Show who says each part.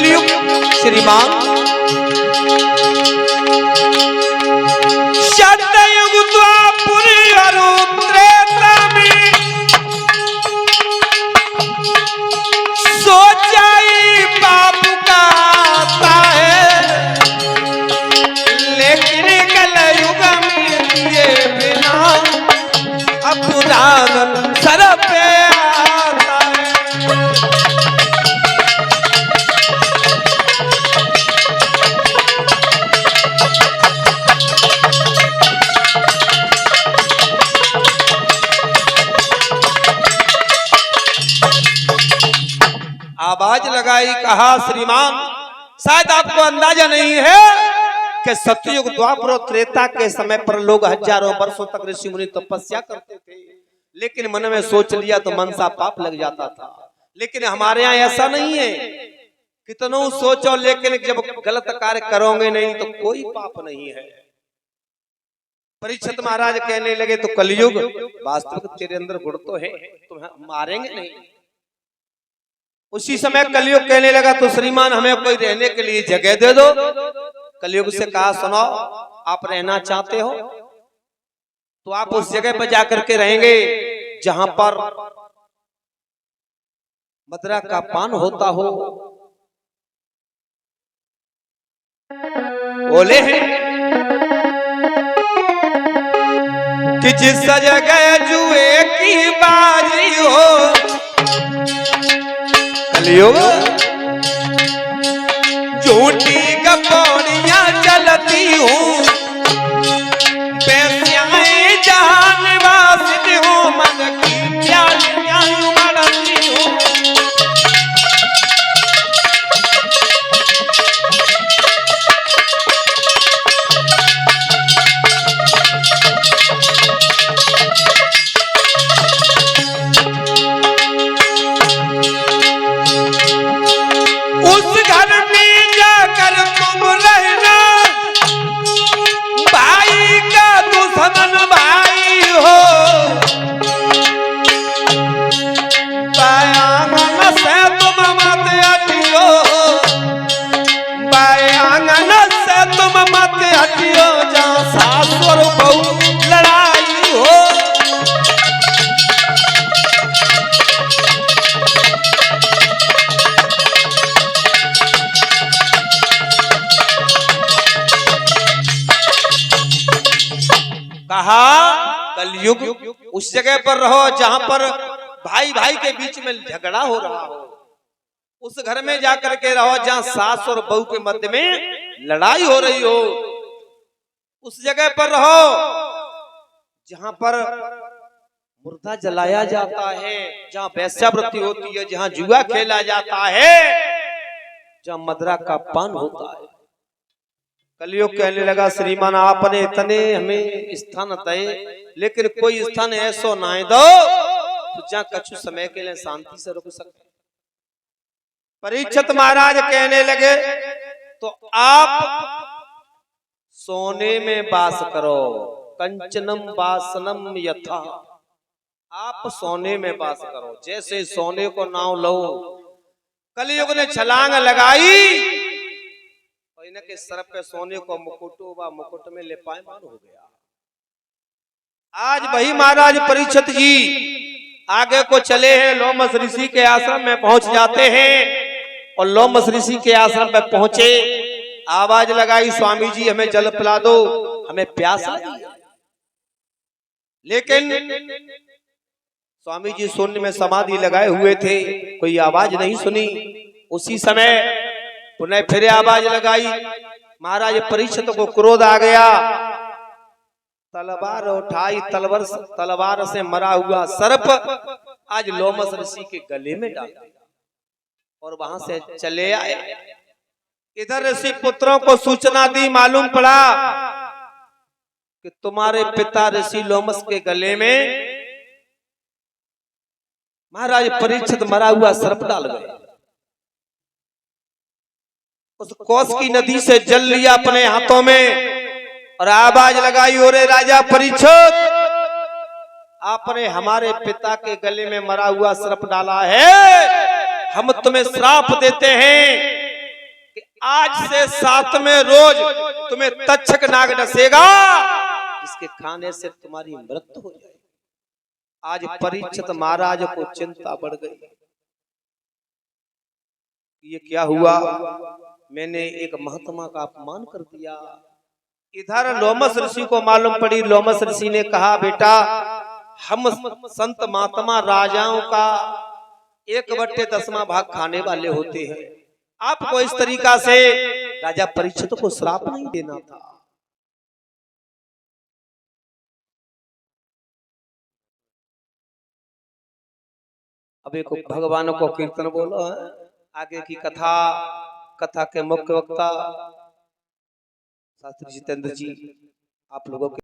Speaker 1: कलयुग श्रीमान सतयुग द्वापर और त्रेता में सोचाई बाप का आता है, लेकिन कलयुग में दिए बिना अपना सर पे आता है। आवाज लगाई, कहा श्रीमान शायद आपको अंदाजा नहीं है कि सतयुग द्वापर और त्रेता के समय पर लोग हजारों वर्षों तक ऋषि मुनि तपस्या करते थे, लेकिन मन में सोच लिया तो मन सा पाप लग जाता था। लेकिन हमारे यहाँ ऐसा नहीं है, कितनों सोचो लेकिन जब गलत कार्य करोगे नहीं तो कोई पाप नहीं है। परीक्षित महाराज कहने लगे तो कलयुग वास्तविक तेरे अंदर गुण तो है, तुम्हें मारेंगे नहीं। उसी समय कलयुग कहने लगा तो श्रीमान हमें कोई रहने के लिए जगह दे दो। कलयुग से कहा सुनो, आप रहना चाहते हो तो आप उस जगह पर जाकर के रहेंगे जहां पर मदिरा का पान होता हो। बोले हैं कि जिस जगह जुए की बाजी हो, कलयुग झूठी गपौड़ियां चलती हूँ, पैसियां जान वासित हूँ, मन की प्यालियां उमड़ती हूँ। उस घर में जाकर तुम रहना, भाई का दुश्मन भाई हो, बायांगन से तुम मत हटियो, बायांगन से तुम मत हटियो, जहाँ सास और बहू लड़ाई हो। कहा कलयुग उस जगह पर रहो जहां पर भाई भाई के बीच में झगड़ा हो रहा हो, उस घर में जाकर के रहो जहां सास और बहू के मध्य में लड़ाई हो रही हो। उस जगह पर रहो जहां पर मुर्दा जलाया जाता है, जहां वेश्यावृत्ति होती है, जहां जुआ खेला जाता है, जहां मदिरा का पान होता है। कलयुग कहने लगा श्रीमान आपने इतने हमें स्थान दे, लेकिन कोई स्थान ऐसो ना दो तो जहाँ कछु समय के लिए शांति से रुक सकते। परीक्षित महाराज कहने लगे तो आप सोने में वास करो, कंचनम वासनम यथा, आप सोने में वास करो, जैसे सोने को नाव लो। कलयुग ने छलांग लगाई, के सर पे सोने को मुकुट में लेपायमान हो गया। आज वही महाराज परीक्षित जी आगे को चले हैं, लोमस ऋषि के आश्रम में पहुंच जाते हैं और लोमस ऋषि के आश्रम पे पहुंचे, आवाज लगाई स्वामी जी हमें जल पिला दो, हमें प्यास लगी। लेकिन स्वामी जी शून्य में समाधि लगाए हुए थे, कोई आवाज नहीं सुनी। उसी समय पुनः फिर आवाज लगाई, महाराज परीक्षित को क्रोध आ गया, तलवार उठाई, तलवार से मरा हुआ सर्प आज लोमस ऋषि के गले में डाल दिया और वहां से चले आए। इधर ऋषि पुत्रों को सूचना दी, मालूम पड़ा कि तुम्हारे पिता ऋषि लोमस के गले में महाराज परीक्षित मरा हुआ सर्प डाल गए। उस कोस की नदी से जल लिया अपने हाथों में और आवाज लगाई, ओरे राजा परीक्षित, आपने हमारे पिता के गले में मरा हुआ सर्प डाला है, हम तुम्हें श्राप देते हैं आज से 7वें रोज तुम्हें तक्षक नाग डसेगा, जिसके खाने से तुम्हारी मृत्यु हो जाएगी। आज परीक्षित महाराज को चिंता बढ़ गई, ये क्या हुआ, मैंने एक महात्मा का अपमान कर दिया। इधर लोमस ऋषि को मालूम पड़ी। लोमस ऋषि ने कहा, बेटा हम संत महात्मा राजाओं का 1/10वां भाग खाने वाले होते हैं, आपको इस तरीका से राजा परीक्षित को श्राप नहीं देना था। अब एक भगवान को कीर्तन बोलो है। आगे की कथा के मुख्य वक्ता शास्त्री जितेंद्र जी आप लोगों के